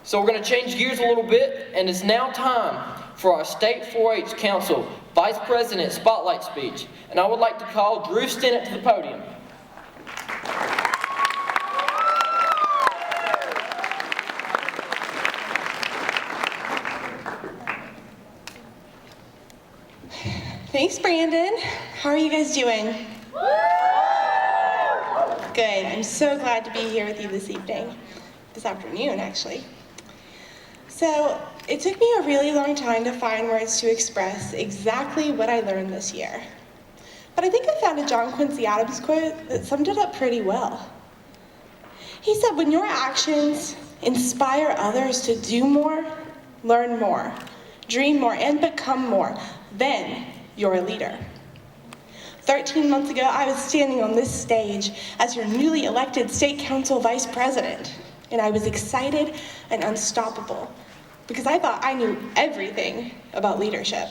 So we're going to change gears a little bit, and it's now time for our State 4-H Council Vice President Spotlight Speech. And I would like to call Drue Stinnett to the podium. Thanks, Brandon. How are you guys doing? Good. I'm so glad to be here with you this afternoon, actually. So, it took me a really long time to find words to express exactly what I learned this year. But I think I found a John Quincy Adams quote that summed it up pretty well. He said, "When your actions inspire others to do more, learn more, dream more, and become more, then you're a leader." 13 months ago, I was standing on this stage as your newly elected State Council Vice President, and I was excited and unstoppable because I thought I knew everything about leadership.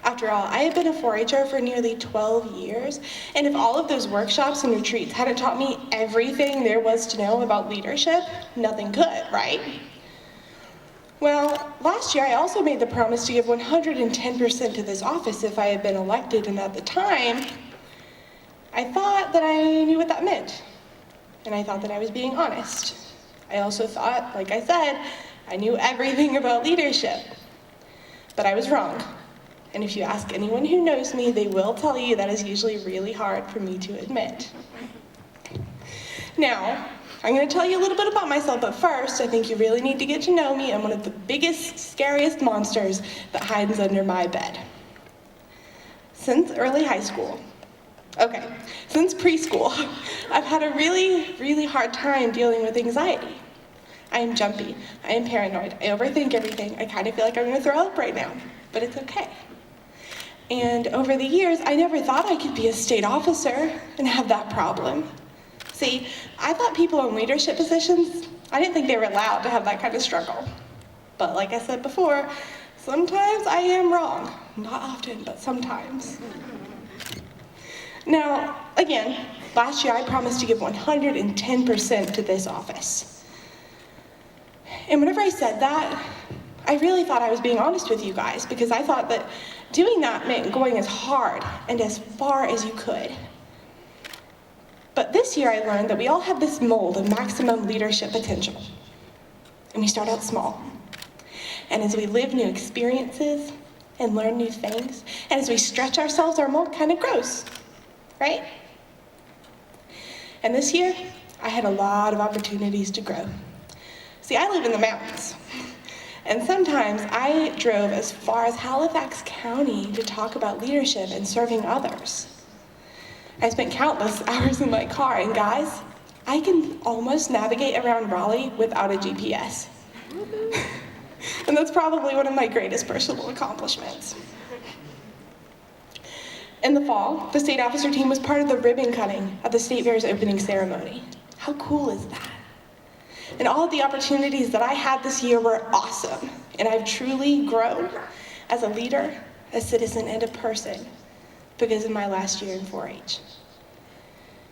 After all, I had been a 4-H'er for nearly 12 years, and if all of those workshops and retreats hadn't taught me everything there was to know about leadership, nothing could, right? Well, last year I also made the promise to give 110% to this office if I had been elected, and at the time, I thought that I knew what that meant, and I thought that I was being honest. I also thought, like I said, I knew everything about leadership, but I was wrong. And if you ask anyone who knows me, they will tell you that is usually really hard for me to admit. Now, I'm going to tell you a little bit about myself, but first, I think you really need to get to know me. I'm one of the biggest, scariest monsters that hides under my bed. Since early high school, since preschool, I've had a really, really hard time dealing with anxiety. I am jumpy, I am paranoid, I overthink everything. I kind of feel like I'm going to throw up right now, but it's okay. And over the years, I never thought I could be a state officer and have that problem. See, I thought people in leadership positions, I didn't think they were allowed to have that kind of struggle. But like I said before, sometimes I am wrong. Not often, but sometimes. Now, again, last year I promised to give 110% to this office. And whenever I said that, I really thought I was being honest with you guys, because I thought that doing that meant going as hard and as far as you could. But this year I learned that we all have this mold of maximum leadership potential. And we start out small. And as we live new experiences and learn new things, and as we stretch ourselves, our mold kind of grows, right? And this year, I had a lot of opportunities to grow. See, I live in the mountains. And sometimes I drove as far as Halifax County to talk about leadership and serving others. I spent countless hours in my car, and guys, I can almost navigate around Raleigh without a GPS. And that's probably one of my greatest personal accomplishments. In the fall, the state officer team was part of the ribbon cutting at the State Fair's opening ceremony. How cool is that? And all of the opportunities that I had this year were awesome, and I've truly grown as a leader, a citizen, and a person because of my last year in 4-H.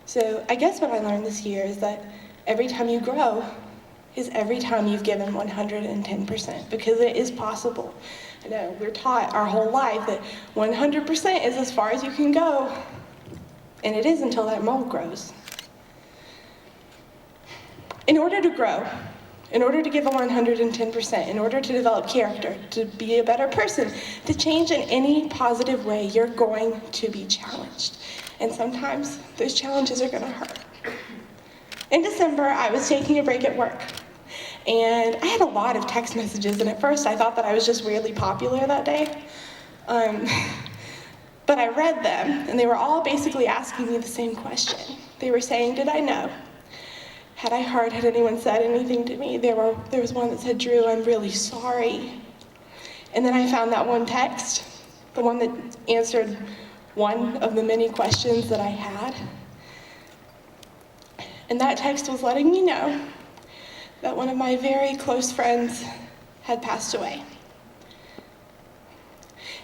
So I guess what I learned this year is that every time you grow is every time you've given 110%, because it is possible. I know we're taught our whole life that 100% is as far as you can go, and it is until that mold grows. In order to grow, in order to give a 110%, in order to develop character, to be a better person, to change in any positive way, you're going to be challenged. And sometimes those challenges are gonna hurt. In December, I was taking a break at work, and I had a lot of text messages, and at first I thought that I was just weirdly popular that day. But I read them, and they were all basically asking me the same question. They were saying, did I know? Had I heard, had anyone said anything to me? There was one that said, Drue, I'm really sorry. And then I found that one text, the one that answered one of the many questions that I had. And that text was letting me know that one of my very close friends had passed away.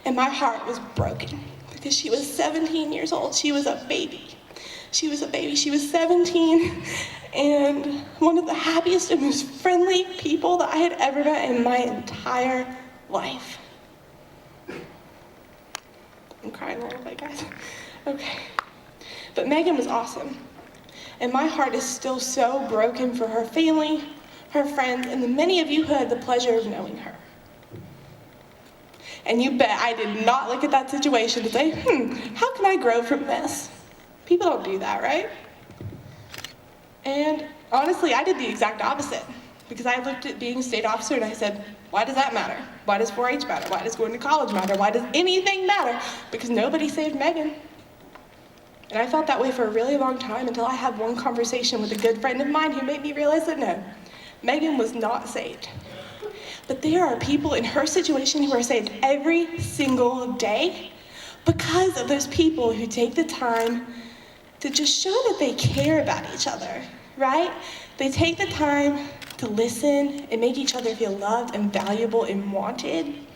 And my heart was broken because she was 17 years old. She was a baby. She was a baby. She was 17 and one of the happiest and most friendly people that I had ever met in my entire life. I'm crying a little bit, guys. Okay. But Megan was awesome. And my heart is still so broken for her family, her friends, and the many of you who had the pleasure of knowing her. And you bet I did not look at that situation and say, how can I grow from this? People don't do that, right? And honestly, I did the exact opposite. Because I looked at being a state officer and I said, why does that matter? Why does 4-H matter? Why does going to college matter? Why does anything matter? Because nobody saved Megan. And I felt that way for a really long time until I had one conversation with a good friend of mine who made me realize that no, Megan was not saved. But there are people in her situation who are saved every single day because of those people who take the time to just show that they care about each other, right? They take the time to listen and make each other feel loved and valuable and wanted.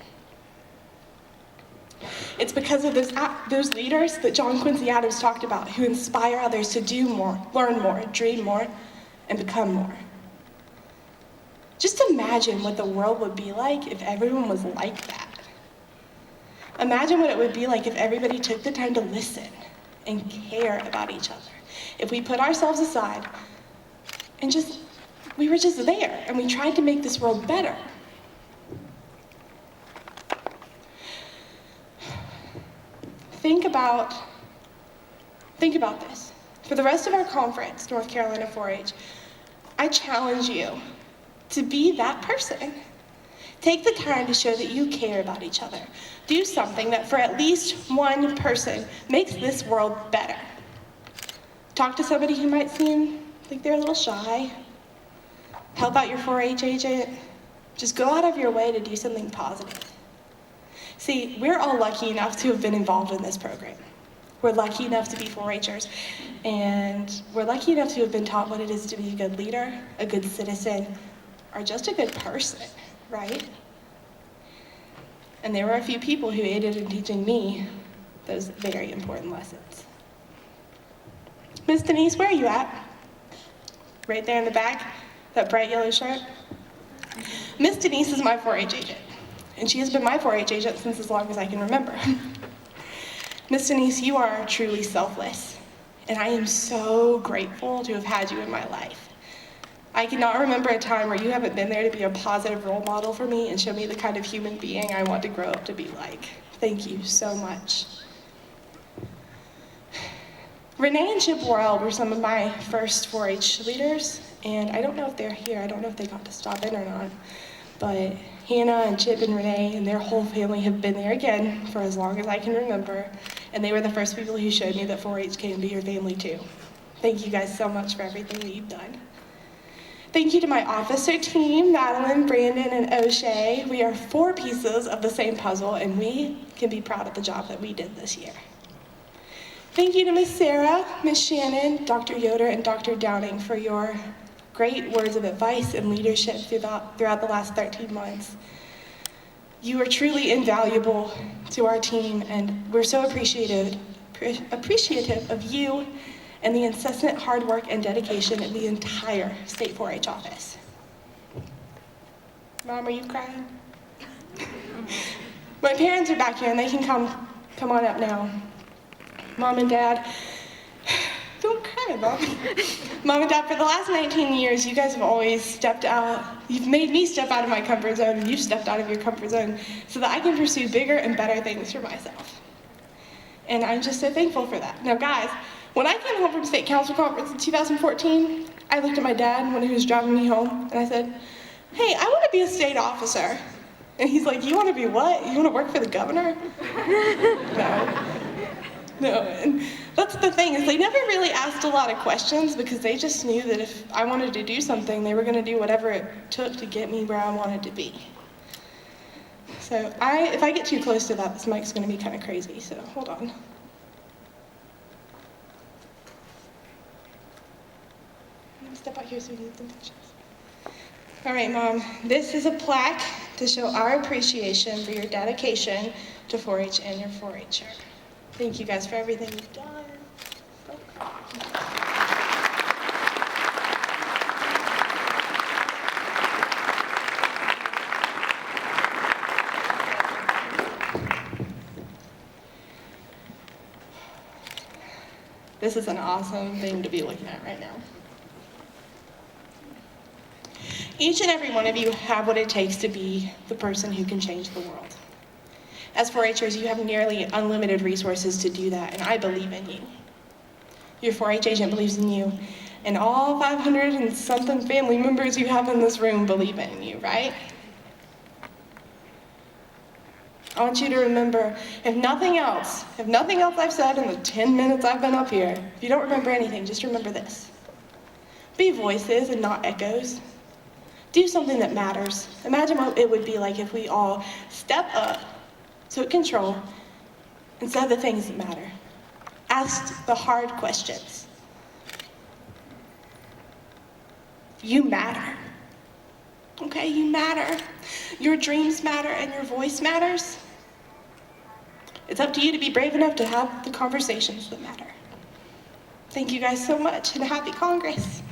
It's because of those leaders that John Quincy Adams talked about who inspire others to do more, learn more, dream more, and become more. Just imagine what the world would be like if everyone was like that. Imagine what it would be like if everybody took the time to listen and care about each other. If we put ourselves aside and we were just there and we tried to make this world better. Think about this. For the rest of our conference, North Carolina 4-H, I challenge you to be that person. Take the time to show that you care about each other. Do something that for at least one person makes this world better. Talk to somebody who might seem like they're a little shy. Help out your 4-H agent. Just go out of your way to do something positive. See, we're all lucky enough to have been involved in this program. We're lucky enough to be 4-Hers, and we're lucky enough to have been taught what it is to be a good leader, a good citizen, or just a good person, right? And there were a few people who aided in teaching me those very important lessons. Miss Denise, where are you at? Right there in the back, that bright yellow shirt. Miss Denise is my 4-H agent. And she has been my 4-H agent since as long as I can remember. Miss Denise, you are truly selfless, and I am so grateful to have had you in my life. I cannot remember a time where you haven't been there to be a positive role model for me and show me the kind of human being I want to grow up to be like. Thank you so much. Renee and Chip Worrell were some of my first 4-H leaders, and I don't know if they're here. I don't know if they got to stop in or not, but Hannah and Chip and Renee and their whole family have been there again for as long as I can remember, and they were the first people who showed me that 4-H can be your family too. Thank you guys so much for everything that you've done. Thank you to my officer team, Madeline, Brandon, and O'Shea. We are 4 pieces of the same puzzle, and we can be proud of the job that we did this year. Thank you to Miss Sarah, Miss Shannon, Dr. Yoder, and Dr. Downing for your great words of advice and leadership throughout the last 13 months. You are truly invaluable to our team, and we're so appreciative of you and the incessant hard work and dedication of the entire State 4-H office. Mom, are you crying? My parents are back here, and they can come on up now. Mom and Dad, don't cry, Mom. Mom and Dad, for the last 19 years, you guys have always stepped out. You've made me step out of my comfort zone, and you've stepped out of your comfort zone so that I can pursue bigger and better things for myself. And I'm just so thankful for that. Now, guys, when I came home from State Council Conference in 2014, I looked at my dad when he was driving me home, and I said, hey, I want to be a state officer. And he's like, you want to be what? You want to work for the governor? No, and that's the thing, is they never really asked a lot of questions because they just knew that if I wanted to do something, they were going to do whatever it took to get me where I wanted to be. So if I get too close to that, this mic's going to be kind of crazy, so hold on. I'm going to step out here so we can get some pictures. All right, Mom, this is a plaque to show our appreciation for your dedication to 4-H and your 4-H'er. Thank you guys for everything you've done. This is an awesome thing to be looking at right now. Each and every one of you have what it takes to be the person who can change the world. As 4-Hers, you have nearly unlimited resources to do that, and I believe in you. Your 4-H agent believes in you, and all 500 and something family members you have in this room believe in you, right? I want you to remember, if nothing else I've said in the 10 minutes I've been up here, if you don't remember anything, just remember this. Be voices and not echoes. Do something that matters. Imagine what it would be like if we all step up, took control, and said the things that matter. Asked the hard questions. You matter. Okay, you matter. Your dreams matter and your voice matters. It's up to you to be brave enough to have the conversations that matter. Thank you guys so much, and happy Congress.